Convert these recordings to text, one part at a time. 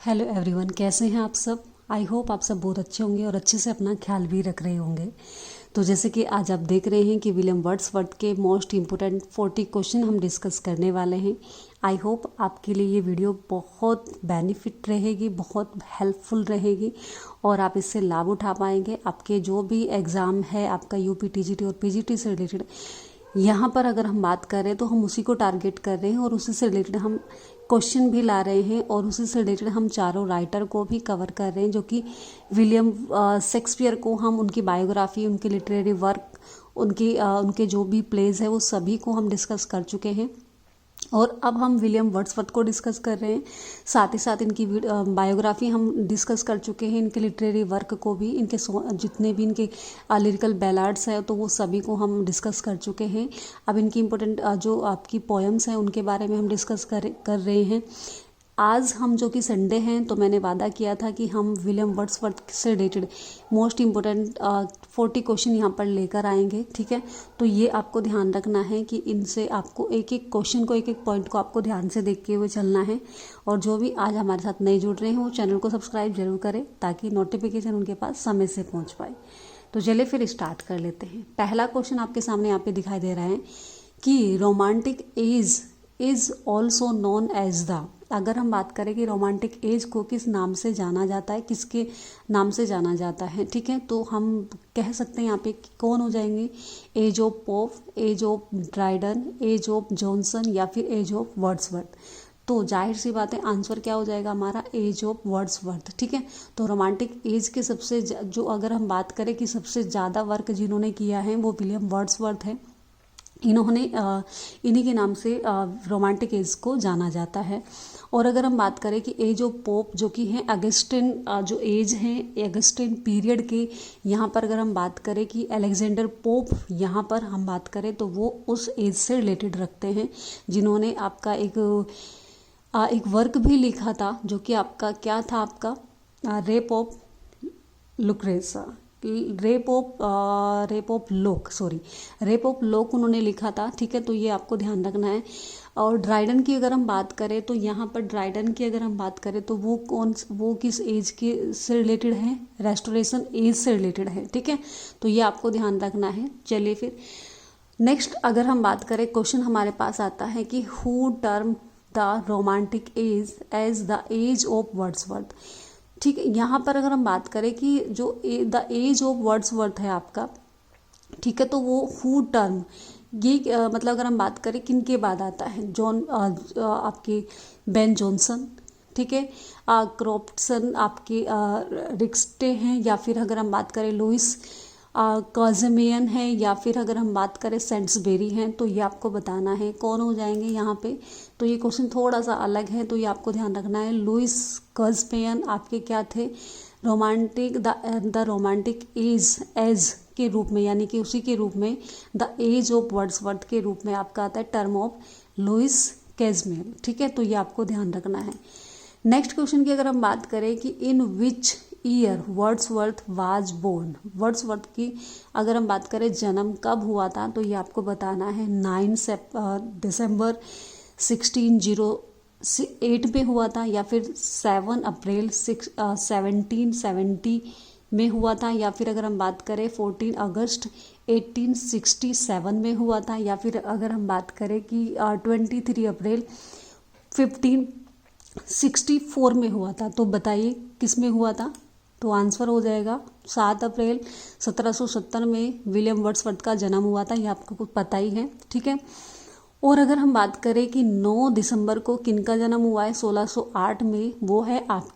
Hello everyone, कैसे हैं आप सब। आई होप आप सब बहुत अच्छे होंगे और अच्छे से अपना ख्याल भी रख रहे होंगे। तो जैसे कि आज आप देख रहे हैं कि विलियम वर्ड्सवर्थ के मोस्ट इम्पोर्टेंट 40 क्वेश्चन हम डिस्कस करने वाले हैं। आई होप आपके लिए ये वीडियो बहुत बेनिफिट रहेगी, बहुत हेल्पफुल रहेगी और आप इससे लाभ उठा पाएंगे। आपके जो भी एग्ज़ाम है आपका यूपी टीजीटी और पीजीटी से रिलेटेड, यहाँ पर अगर हम बात करें तो हम उसी को टारगेट कर रहे हैं और उसी से रिलेटेड हम क्वेश्चन भी ला रहे हैं और उसी से रिलेटेड हम चारों राइटर को भी कवर कर रहे हैं, जो कि विलियम शेक्सपियर को हम उनकी बायोग्राफी, उनके लिटरेरी वर्क, उनके जो भी प्लेज है वो सभी को हम डिस्कस कर चुके हैं और अब हम विलियम वर्ड्सवर्थ को डिस्कस कर रहे हैं। साथ ही साथ इनकी बायोग्राफी हम डिस्कस कर चुके हैं, इनके लिटरेरी वर्क को भी, इनके जितने भी इनके लिरिकल बैलाड्स हैं तो वो सभी को हम डिस्कस कर चुके हैं। अब इनकी इम्पोर्टेंट जो आपकी पोएम्स हैं उनके बारे में हम डिस्कस कर रहे हैं। आज हम जो कि संडे हैं तो मैंने वादा किया था कि हम विलियम वर्ड्सवर्थ से रिलेटेड मोस्ट इम्पोर्टेंट 40 क्वेश्चन यहाँ पर लेकर आएंगे। ठीक है, तो ये आपको ध्यान रखना है कि इनसे आपको एक एक क्वेश्चन को, एक एक पॉइंट को आपको ध्यान से देखते हुए चलना है। और जो भी आज हमारे साथ नए जुड़ रहे हैं वो चैनल को सब्सक्राइब जरूर करें ताकि नोटिफिकेशन उनके पास समय से पहुँच पाए। तो चलिए फिर स्टार्ट कर लेते हैं। पहला क्वेश्चन आपके सामने यहाँ पे दिखाई दे रहा है कि romantic age is also known as the, अगर हम बात करें कि रोमांटिक एज को किस नाम से जाना जाता है, किसके नाम से जाना जाता है। ठीक है, तो हम कह सकते हैं यहाँ पे कौन हो जाएंगे, age of Pope, age of Dryden, age of Johnson या फिर एज ऑफ वर्ड्सवर्थ। तो जाहिर सी बात है आंसर क्या हो जाएगा हमारा, एज ऑफ वर्ड्सवर्थ। ठीक है, तो रोमांटिक एज के सबसे जो अगर हम बात करें कि सबसे ज़्यादा वर्क जिन्होंने किया है वो विलियम वर्ड्सवर्थ है। इन्होंने इन्हीं के नाम से रोमांटिक एज को जाना जाता है। और अगर हम बात करें कि एज ऑफ पोप जो कि है अगस्टिन, जो एज हैं अगस्टिन पीरियड के, यहाँ पर अगर हम बात करें कि अलेक्जेंडर पोप, यहाँ पर हम बात करें तो वो उस एज से रिलेटेड रखते हैं जिन्होंने आपका एक वर्क भी लिखा था जो कि आपका क्या था, आपका रेप ऑफ लुक्रेसा, रेप ऑफ लोक उन्होंने लिखा था। ठीक है, तो ये आपको ध्यान रखना है। और ड्राइडन की अगर हम बात करें तो यहाँ पर ड्राइडन की अगर हम बात करें तो वो किस एज के से रिलेटेड है, रेस्टोरेशन एज से रिलेटेड है। ठीक है, तो ये आपको ध्यान रखना है। चलिए फिर नेक्स्ट अगर हम बात करें, क्वेश्चन हमारे पास आता है कि who term the romantic age as the age of Wordsworth. ठीक है, यहाँ पर अगर हम बात करें कि जो द एज ऑफ वर्ड्सवर्थ है आपका, ठीक है, तो वो हु टर्म ये मतलब अगर हम बात करें किन के बाद आता है, आपके बेन जॉनसन, ठीक है, क्रॉफ्टसन आपके रिक्स्टे हैं, या फिर अगर हम बात करें लुइस कॉजमियन है, या फिर अगर हम बात करें सेंट्सबेरी हैं। तो ये आपको बताना है कौन हो जाएंगे यहाँ पे। तो ये क्वेश्चन थोड़ा सा अलग है, तो ये आपको ध्यान रखना है। लुइस कॉजमियन आपके क्या थे, द रोमांटिक एज के रूप में, यानी कि उसी के रूप में द एज ऑफ वर्ड्सवर्थ के रूप में आपका आता है टर्म ऑफ लुइस कैजमियन। ठीक है, तो ये आपको ध्यान रखना है। नेक्स्ट क्वेश्चन की अगर हम बात करें कि in which year Wordsworth was born, Wordsworth की अगर हम बात करें जन्म कब हुआ था, तो ये आपको बताना है 9 दिसंबर 1608 में हुआ था, या फिर 7 अप्रैल 1770 में हुआ था, या फिर अगर हम बात करें 14 अगस्त 1867 में हुआ था, या फिर अगर हम बात करें कि 23 अप्रैल 1564 में हुआ था। तो बताइए किस में हुआ था। तो आंसर हो जाएगा 7 अप्रैल 1770 में विलियम वर्ड्सवर्थ का जन्म हुआ था, ये आपको कुछ पता ही है। ठीक है, और अगर हम बात करें कि 9 दिसंबर को किनका जन्म हुआ है 1608 में, वो है आप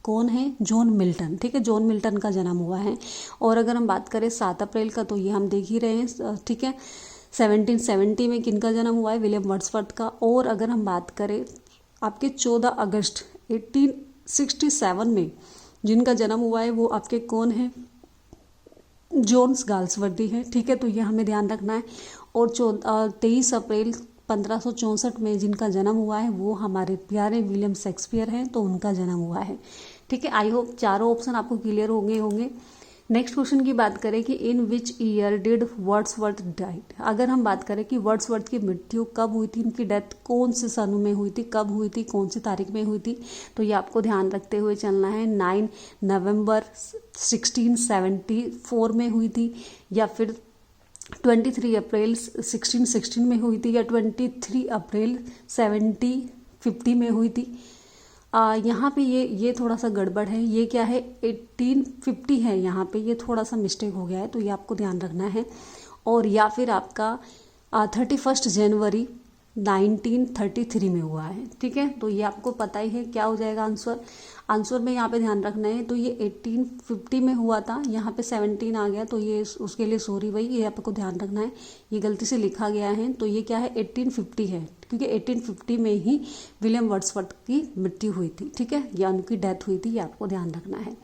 कौन है, जॉन मिल्टन। ठीक है, जॉन मिल्टन का जन्म हुआ है। और अगर हम बात करें 7 अप्रैल का, तो ये हम देख ही रहे हैं। ठीक है, 1770 में किनका जन्म हुआ है, विलियम वर्ड्सवर्थ का। और अगर हम बात करें आपके 14 अगस्त 1867 में जिनका जन्म हुआ है वो आपके कौन है, जोन्स गाल्सवर्दी है। ठीक है, तो ये हमें ध्यान रखना है। और 23 अप्रैल 1564 में जिनका जन्म हुआ है वो हमारे प्यारे विलियम शेक्सपियर हैं, तो उनका जन्म हुआ है। ठीक है, आई होप चारों ऑप्शन आपको क्लियर होंगे। नेक्स्ट क्वेश्चन की बात करें कि in which year did Wordsworth died. अगर हम बात करें कि वर्ड्सवर्थ की मृत्यु कब हुई थी, इनकी डेथ कौन से सन में हुई थी, कब हुई थी, कौन सी तारीख में हुई थी, तो ये आपको ध्यान रखते हुए चलना है। 9 नवंबर 1674 में हुई थी, या फिर 23 अप्रैल 1616 में हुई थी, या 23 अप्रैल 1750 में हुई थी। यहाँ पे ये थोड़ा सा गड़बड़ है, ये क्या है 1850 है, यहाँ पे ये थोड़ा सा मिस्टेक हो गया है, तो ये आपको ध्यान रखना है। और या फिर आपका 31 जनवरी 1933 में हुआ है, ठीक है। तो ये आपको पता ही है क्या हो जाएगा आंसर में यहाँ पे ध्यान रखना है। तो ये 1850 में हुआ था, यहाँ पे 17 आ गया, तो ये उसके लिए सॉरी भाई, ये आपको ध्यान रखना है, ये गलती से लिखा गया है। तो ये क्या है 1850 है, क्योंकि 1850 में ही विलियम वर्ड्सवर्थ की मृत्यु हुई थी, ठीक है, या उनकी डेथ हुई थी, ये आपको ध्यान रखना है।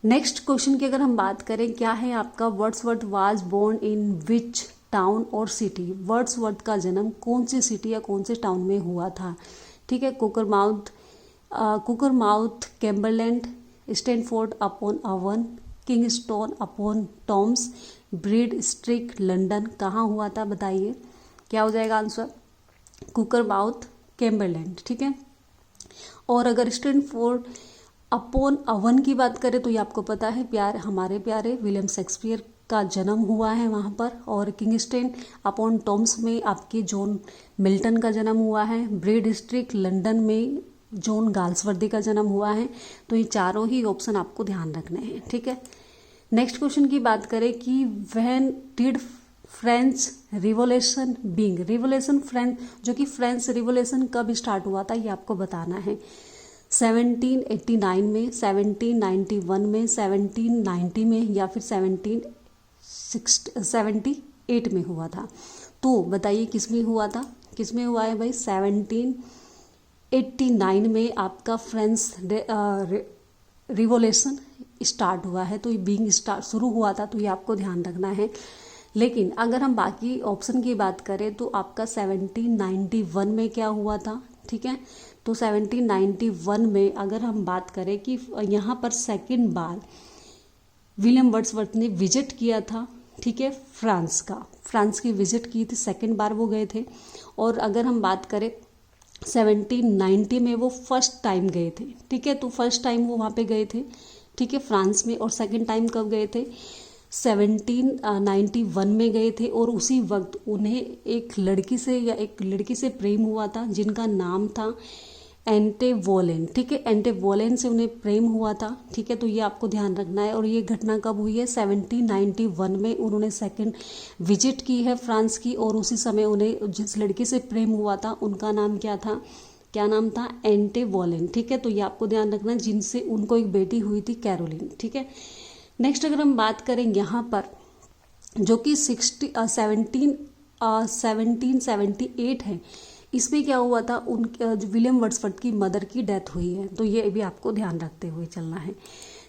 नेक्स्ट क्वेश्चन की अगर हम बात करें, क्या है आपका Wordsworth was born in which town और सिटी। वर्ड्सवर्थ का जन्म कौन सी सिटी या कौन से टाउन में हुआ था, ठीक है। Cockermouth, Cumberland, Stanford upon Avon, Kingston upon Thames, Bread Street, London. कहाँ हुआ था बताइए, क्या हो जाएगा आंसर, कुकरमाउथ, कैम्बरलैंड, ठीक है। और अगर स्टैनफोर्ड अपॉन अवन की बात करें तो ये आपको पता है हमारे प्यारे विलियम शेक्सपियर का जन्म हुआ है वहाँ पर। और किंगस्टन अपॉन टॉम्स में आपके जॉन मिल्टन का जन्म हुआ है। ब्रीड स्ट्रीट लंदन में जॉन गाल्सवर्दी का जन्म हुआ है। तो ये चारों ही ऑप्शन आपको ध्यान रखने हैं, ठीक है। नेक्स्ट क्वेश्चन की बात करें कि व्हेन डिड फ्रेंच रिवोल्यूशन बिंग। रिवोल्यूशन फ्रेंच जो कि फ्रेंच रिवोल्यूशन कब स्टार्ट हुआ था ये आपको बताना है। 1789 में, 1791 में, 1790 में, या फिर 1778 में हुआ था। तो बताइए किस में हुआ था, किस में हुआ है भाई। 1789 में आपका फ्रेंच रिवोल्यूशन स्टार्ट हुआ है, तो ये बीइंग स्टार्ट शुरू हुआ था, तो ये आपको ध्यान रखना है। लेकिन अगर हम बाकी ऑप्शन की बात करें तो आपका 1791 में क्या हुआ था, ठीक है। तो 1791 में अगर हम बात करें कि यहाँ पर सेकंड बार विलियम वर्ड्सवर्थ ने विजिट किया था, ठीक है, फ्रांस की विजिट की थी, सेकंड बार वो गए थे। और अगर हम बात करें 1790 में वो फर्स्ट टाइम गए थे, ठीक है। तो फर्स्ट टाइम वो वहाँ पे गए थे, ठीक है, फ्रांस में। और सेकंड टाइम कब गए थे, 1791 में गए थे। और उसी वक्त उन्हें एक लड़की से प्रेम हुआ था जिनका नाम था एंटे वोलेन, ठीक है। एंटे वोलेन से उन्हें प्रेम हुआ था, ठीक है। तो ये आपको ध्यान रखना है। और ये घटना कब हुई है, 1791 में उन्होंने सेकंड विजिट की है फ्रांस की। और उसी समय उन्हें जिस लड़की से प्रेम हुआ था उनका नाम क्या नाम था, एंटे वोलेन, ठीक है। तो ये आपको ध्यान रखना है, जिनसे उनको एक बेटी हुई थी कैरोलिन, ठीक है। नेक्स्ट अगर हम बात करें यहाँ पर जो कि 1778 है, इसमें क्या हुआ था, जो विलियम वर्ड्सवर्थ की मदर की डेथ हुई है। तो ये भी आपको ध्यान रखते हुए चलना है।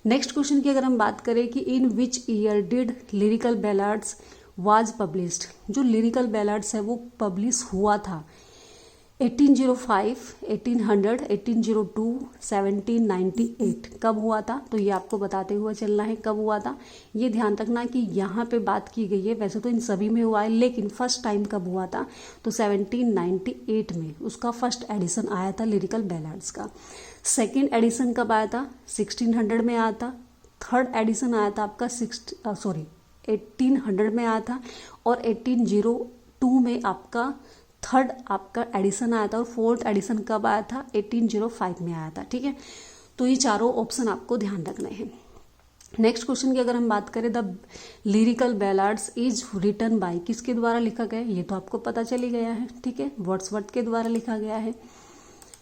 नेक्स्ट क्वेश्चन की अगर हम बात करें कि in which year did lyrical ballads was published. जो लिरिकल बैलाड्स है वो पब्लिश हुआ था 1805, 1800, 1802, 1798। कब हुआ था, तो ये आपको बताते हुए चलना है कब हुआ था। ये ध्यान रखना कि यहाँ पे बात की गई है, वैसे तो इन सभी में हुआ है, लेकिन फर्स्ट टाइम कब हुआ था, तो 1798 में उसका फर्स्ट एडिशन आया था लिरिकल बैलाड्स का। सेकेंड एडिशन कब आया था, 1600 में आया था। थर्ड एडिशन आया था आपका 1800 में आया था। और 1802 में आपका थर्ड आपका एडिशन आया था। और फोर्थ एडिशन कब आया था, 1805 में आया था, ठीक है। तो ये चारों ऑप्शन आपको ध्यान रखने हैं। नेक्स्ट क्वेश्चन की अगर हम बात करें, the lyrical ballads is written by, किसके द्वारा लिखा गया है, ये तो आपको पता चल ही गया है, ठीक है, वर्ड्सवर्थ के द्वारा लिखा गया है।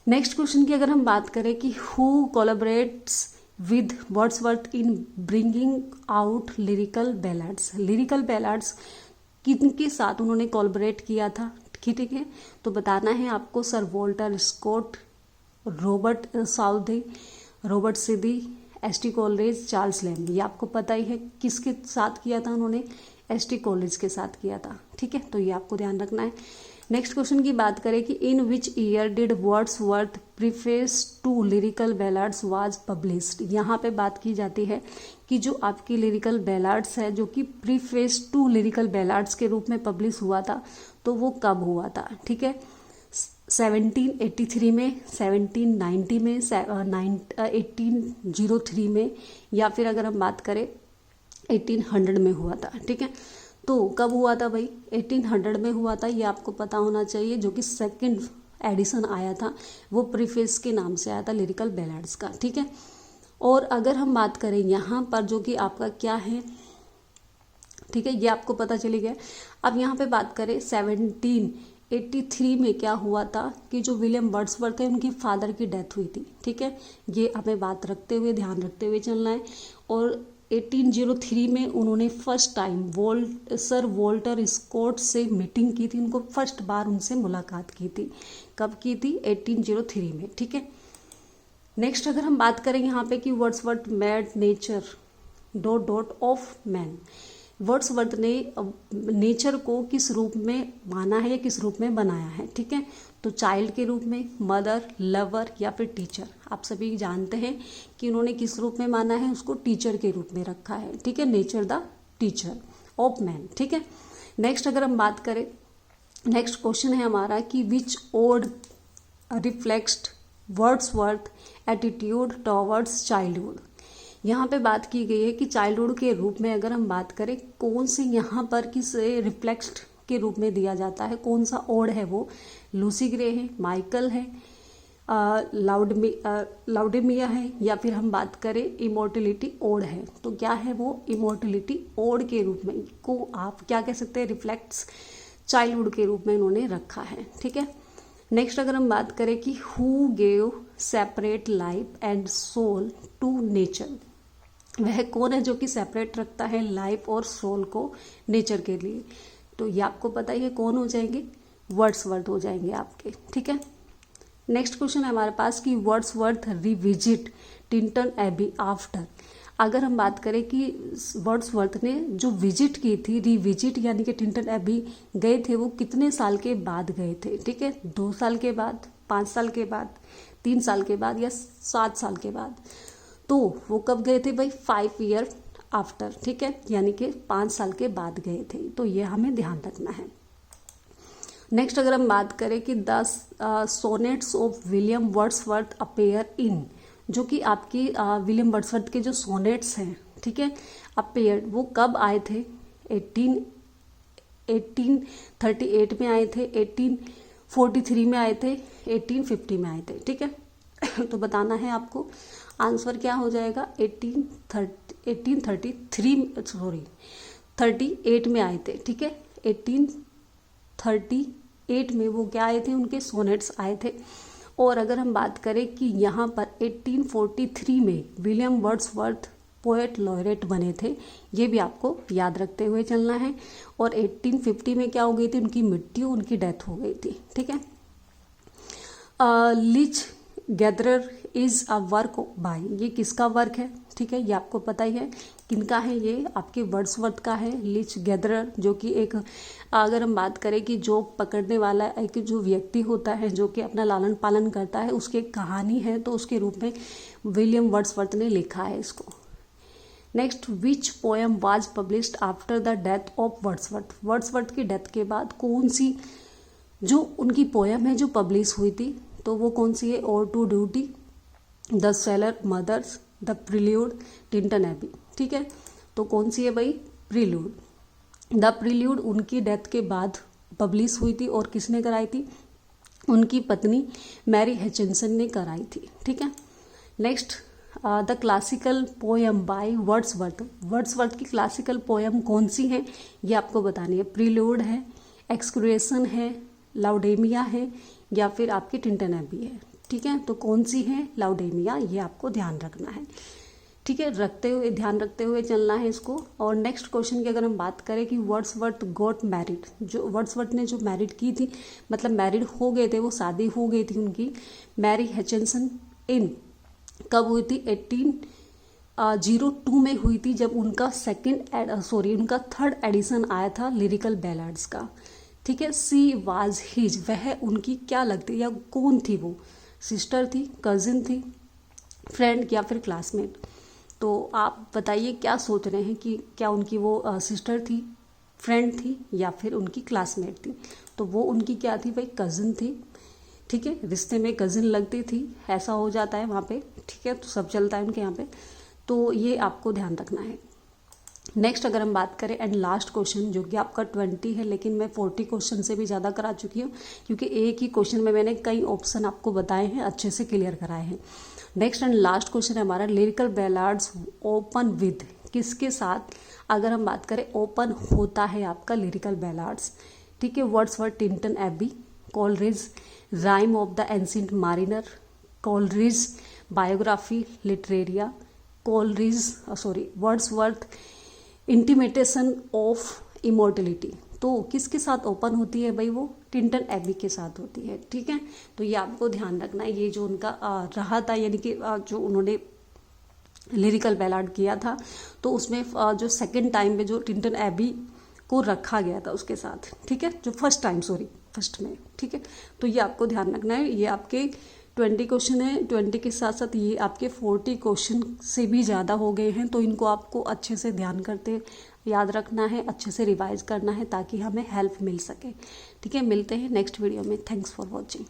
नेक्स्ट क्वेश्चन की अगर हम बात करें कि who collaborates with Wordsworth in bringing out lyrical ballads. Lyrical ballads किनके साथ उन्होंने कोलैबोरेट किया था, ठीक है। तो बताना है आपको, sir Walter Scott, Robert Southey, Robert Southey, S T. Coleridge, Charles Lamb. ये आपको पता ही है किसके साथ किया था उन्होंने, एस.टी. कॉलरेज के साथ किया था, ठीक है। तो ये आपको ध्यान रखना है। नेक्स्ट क्वेश्चन की बात करें कि in which year did Wordsworth preface to lyrical ballads was published. यहाँ पे बात की जाती है कि जो आपकी लिरिकल बैलाड्स है जो कि प्रीफेस टू लिरिकल बैलाड्स के रूप में पब्लिश हुआ था, तो वो कब हुआ था, ठीक है। 1783 में, 1790 में, 1803 में, या फिर अगर हम बात करें 1800 में हुआ था, ठीक है। तो कब हुआ था भाई, 1800 में हुआ था, ये आपको पता होना चाहिए। जो कि सेकंड एडिशन आया था वो प्रीफेस के नाम से आया था लिरिकल बैलाड्स का, ठीक है। और अगर हम बात करें यहाँ पर जो कि आपका क्या है, ठीक है, ये आपको पता चली गया। अब यहाँ पे बात करें 1783 में क्या हुआ था कि जो विलियम वर्ड्सवर्थ है उनकी फादर की डेथ हुई थी, ठीक है। ये हमें बात रखते हुए, ध्यान रखते हुए चलना है। और 1803 में उन्होंने first time sir Walter Scott से मीटिंग की थी, उनको फर्स्ट बार उनसे मुलाकात की थी। कब की थी, 1803 में, ठीक है। नेक्स्ट अगर हम बात करें यहाँ पे कि Wordsworth made nature dot dot of man. Wordsworth ने नेचर को किस रूप में माना है या किस रूप में बनाया है, ठीक है। तो चाइल्ड के रूप में, मदर, लवर या फिर टीचर। आप सभी जानते हैं कि उन्होंने किस रूप में माना है, उसको टीचर के रूप में रखा है, ठीक है। Nature the teacher of man, ठीक है। नेक्स्ट अगर हम बात करें, नेक्स्ट क्वेश्चन है हमारा कि which ode reflects Wordsworth attitude towards childhood. यहाँ पे बात की गई है कि चाइल्डहुड के रूप में अगर हम बात करें कौन से यहाँ पर किस रिफ्लेक्स्ड के रूप में दिया जाता है, कौन सा ओड है वो, लूसी ग्रे है, माइकल है, लाउडेमिया है, या फिर हम बात करें इमोर्टलिटी ओड है। तो क्या है वो, इमोर्टलिटी ओड के रूप में को आप क्या कह सकते हैं, रिफ्लेक्ट्स चाइल्डहुड के रूप में इन्होंने रखा है, ठीक है। नेक्स्ट अगर हम बात करें कि who gave separate life and soul to nature. वह कौन है जो कि सेपरेट रखता है लाइफ और सोल को नेचर के लिए। तो ये आपको पता ही है कौन हो जाएंगे, वर्ड्सवर्थ हो जाएंगे आपके, ठीक है। नेक्स्ट क्वेश्चन है हमारे पास कि Wordsworth revisit Tintern Abbey after. अगर हम बात करें कि वर्ड्सवर्थ ने जो विजिट की थी, रिविजिट यानी कि टिंटन एबी गए थे, वो कितने साल के बाद गए थे, ठीक है। 2 साल के बाद, 5 साल के बाद, 3 साल के बाद या 7 साल के बाद। तो वो कब गए थे भाई, 5 ईयर आफ्टर, ठीक है, यानी कि 5 साल के बाद गए थे। तो ये हमें ध्यान रखना है। नेक्स्ट अगर हम बात करें कि 10 sonnets of William Wordsworth appear in, जो कि आपकी विलियम वर्ड्सवर्थ के जो सोनेट्स हैं, ठीक है, अपेयर, वो कब आए थे, 1838 में आए थे, 1843 में आए थे, 1850 में आए थे, ठीक है। तो बताना है आपको, आंसर क्या हो जाएगा, 38 में आए थे, ठीक है। 1838 में वो क्या आए थे, उनके सोनेट्स आए थे। और अगर हम बात करें कि यहाँ पर 1843 में विलियम वर्ड्सवर्थ पोएट लॉरेट बने थे, ये भी आपको याद रखते हुए चलना है। और 1850 में क्या हो गई थी, उनकी मृत्यु, उनकी डेथ हो गई थी, ठीक है। Leech Gatherer is a work by, ये किसका वर्क है, ठीक है, ये आपको पता ही है किनका है, ये आपके वर्ड्सवर्थ का है। लिच गैदरर जो कि एक, अगर हम बात करें कि जोक पकड़ने वाला एक जो व्यक्ति होता है जो कि अपना लालन पालन करता है, उसकी एक कहानी है, तो उसके रूप में विलियम वर्ड्सवर्थ ने लिखा है इसको। Next, which poem was published after the death of Wordsworth. Wordsworth की डेथ के बाद कौन सी जो उनकी पोएम है जो पब्लिश हुई थी, तो वो कौन सी है, ode to duty, the sailor mothers, the prelude, Tintern Abbey, ठीक है। तो कौन सी है भाई, प्रील्यूड। द प्रील्यूड उनकी डेथ के बाद पब्लिश हुई थी और किसने कराई थी, उनकी पत्नी मैरी हचिंसन ने कराई थी, ठीक है। Next, the classical poem by Wordsworth. Wordsworth की क्लासिकल पोएम कौन सी है, ये आपको बतानी है। प्रील्यूड है, एक्सक्रेशन है, लाउडेमिया है, या फिर आपकी टिंटन एबी है, ठीक है। तो कौन सी है, लाउडेमिया, ये आपको ध्यान रखना है, ठीक है, ध्यान रखते हुए चलना है इसको। और नेक्स्ट क्वेश्चन की अगर हम बात करें कि वर्ड्सवर्थ गॉट मैरिड, जो वर्ड्सवर्थ ने जो मैरिड की थी, मतलब मैरिड हो गए थे, वो शादी हो गई थी उनकी मैरी हचिंसन इन, कब हुई थी, 1802 में हुई थी, जब उनका उनका 3rd एडिशन आया था लिरिकल बैलाड्स का, ठीक है। सी वाज हिज, वह उनकी क्या लगती या कौन थी वो, सिस्टर थी, कज़िन थी, फ्रेंड या फिर क्लासमेट। तो आप बताइए क्या सोच रहे हैं कि क्या उनकी वो सिस्टर थी, फ्रेंड थी या फिर उनकी क्लासमेट थी। तो वो उनकी क्या थी भाई, कज़िन थी। ठीक है, रिश्ते में कज़िन लगती थी, ऐसा हो जाता है वहाँ पे। ठीक है, तो सब चलता है उनके यहाँ पे, तो ये आपको ध्यान रखना है। नेक्स्ट अगर हम बात करें एंड लास्ट क्वेश्चन जो कि आपका 20 है, लेकिन मैं 40 क्वेश्चन से भी ज़्यादा करा चुकी हूँ क्योंकि एक ही क्वेश्चन में मैंने कई ऑप्शन आपको बताए हैं, अच्छे से क्लियर कराए हैं। नेक्स्ट एंड लास्ट क्वेश्चन है हमारा, लिरिकल बैलाड्स ओपन विद, किसके साथ अगर हम बात करें ओपन होता है आपका लिरिकल बैलाड्स। ठीक है, Wordsworth Tintern Abbey, Coleridge Rime of the Ancient Mariner, Coleridge Biographia Literaria, Wordsworth Intimation of Immortality. तो किसके साथ ओपन होती है भाई, वो टिंटन एबी के साथ होती है। ठीक है, तो ये आपको ध्यान रखना है। ये जो उनका रहा था, यानी कि जो उन्होंने लिरिकल बैलाड किया था, तो उसमें जो सेकंड टाइम में जो टिंटन एबी को रखा गया था उसके साथ। ठीक है, जो फर्स्ट में। ठीक है, तो ये आपको ध्यान रखना है। ये आपके 20 क्वेश्चन है, 20 के साथ साथ ये आपके 40 क्वेश्चन से भी ज़्यादा हो गए हैं। तो इनको आपको अच्छे से ध्यान करते याद रखना है, अच्छे से रिवाइज करना है ताकि हमें हेल्प मिल सके। ठीक है, मिलते हैं नेक्स्ट वीडियो में। Thanks for watching.